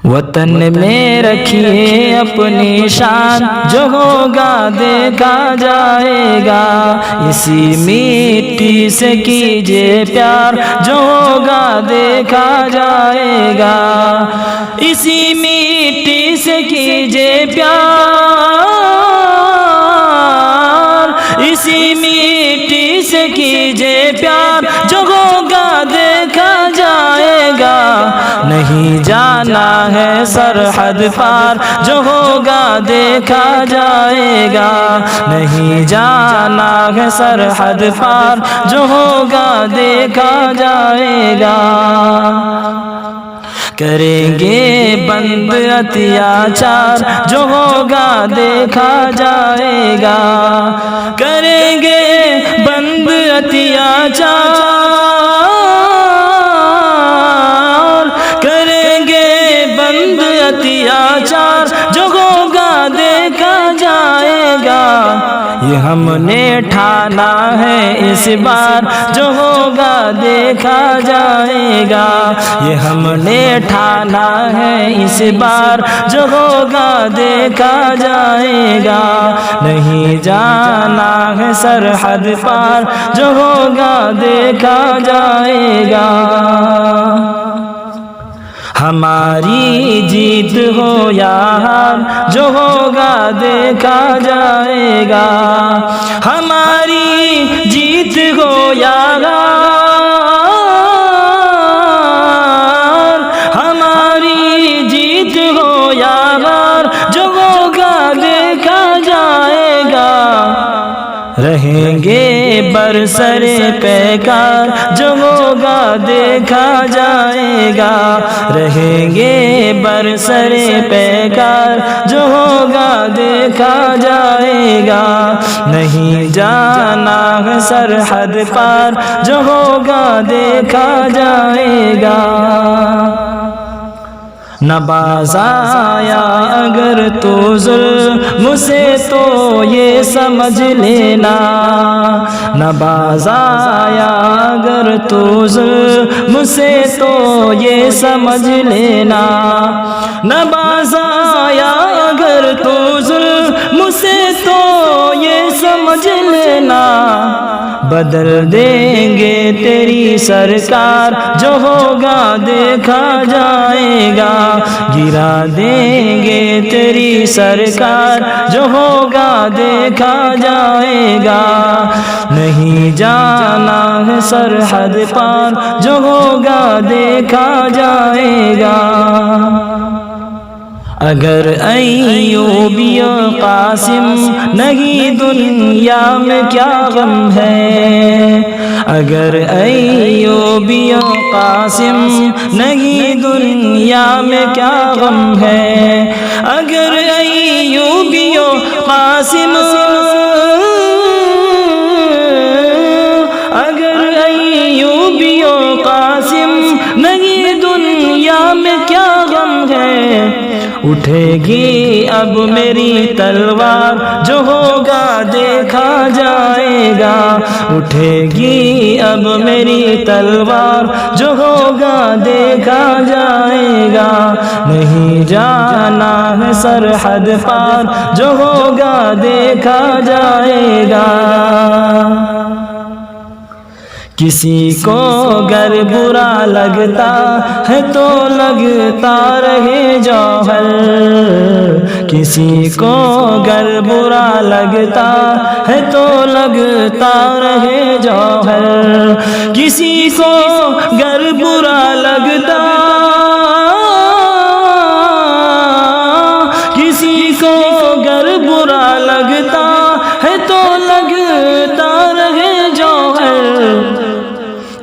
وطن میں رکھیے اپنی شان، جو ہوگا دیکھا جائے گا۔ اسی مٹی سے کیجیے پیار، جو ہوگا دیکھا جائے گا۔ اسی مٹی سے کیجیے پیار، اسی مٹی سے کیجیے پیار، جو ہوگا دیکھا جائے گا۔ نہیں جانا ہے سرحد پار، جو ہوگا دیکھا جائے گا۔ نہیں جانا ہے سرحد پار، جو ہوگا دیکھا جائے گا۔ کریں گے بند اتیاچار، جو ہوگا دیکھا جائے گا۔ کریں گے بند اتیاچار، کریں گے بند اتیاچار، جو ہوگا دیکھا جائے گا۔ یہ ہم نے ٹھانا ہے اس بار، جو ہوگا دیکھا جائے گا۔ یہ ہم نے ٹھانا ہے اس بار، جو ہوگا دیکھا جائے گا۔ نہیں جانا ہے سرحد پار، جو ہوگا دیکھا جائے گا۔ ہماری جیت ہو یا ہار، جو ہوگا دیکھا جائے گا۔ ہماری جیت ہو یا ہار، ہماری جیت ہو یا ہار، جو ہوگا دیکھا جائے گا۔ رہیں گے برسر پیکار، جو ہوگا دیکھا جائے گا۔ رہیں گے برسر پیکار، جو ہوگا دیکھا جائے گا۔ نہیں جانا ہے سرحد پار، جو ہوگا دیکھا جائے گا۔ نہ باز آیا اگر تو ظلم سے تو یہ سمجھ لینا، نہ باز آیا اگر تو ظلم سے تو یہ سمجھ لینا، نہ باز آیا اگر تو ظلم سے تو یہ سمجھ لینا۔ بدل دیں گے تیری سرکار، جو ہوگا دیکھا جائے گا۔ گرا دیں گے تیری سرکار، جو ہوگا دیکھا جائے گا۔ نہیں جانا ہے سرحد پار، جو ہوگا دیکھا جائے گا۔ اگر ایوبی و قاسم نہیں دنیا میں کیا غم ہے، اگر ایوبی و قاسم نہیں دنیا میں کیا غم ہے، اگر ایوبی و قاسم، اگر ایوبی و قاسم نہیں دنیا میں کیا غم ہے۔ اٹھے گی اب میری تلوار، جو ہوگا دیکھا جائے گا۔ اٹھے گی اب میری تلوار، جو ہوگا دیکھا جائے گا۔ نہیں جانا ہے سرحد پار، جو ہوگا دیکھا جائے گا۔ کسی کو گر برا لگتا ہے تو لگتا رہے جوہر، کسی کو گر برا لگتا ہے تو لگتا رہے جوہر، کسی کو گر برا لگتا، کسی کو گر برا لگتا ہے تو لگتا رہے جوہر۔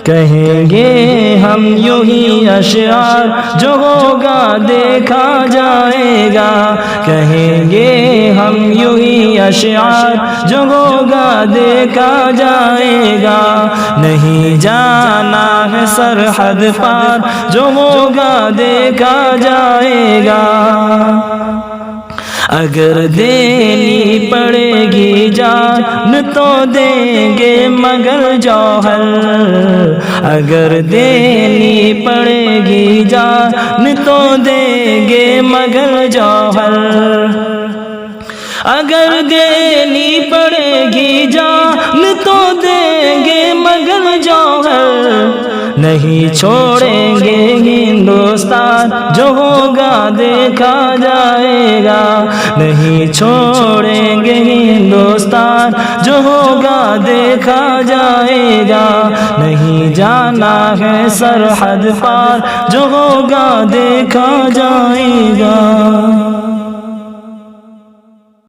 کہیں گے ہم یوں ہی اشعار، جو ہوگا دیکھا جائے گا۔ کہیں گے ہم یوں ہی اشعار، جو ہوگا دیکھا جائے گا۔ نہیں جانا ہے سرحد پار، جو ہوگا دیکھا جائے گا۔ اگر دینی پڑے گی جان تو دیں گے مگر جوہر، اگر دینی پڑے گی جان تو دیں گے مگر جوہر، اگر دینی پڑے گی جان تو دیں گے مگر جوہر، نہیں چھوڑیں گے ہندوستان جو ہوگا دیکھا جائے گا، نہیں چھوڑیں گے ہندوستان جو ہوگا دیکھا جائے گا، نہیں جانا ہے سرحد پار جو ہوگا دیکھا جائے گا۔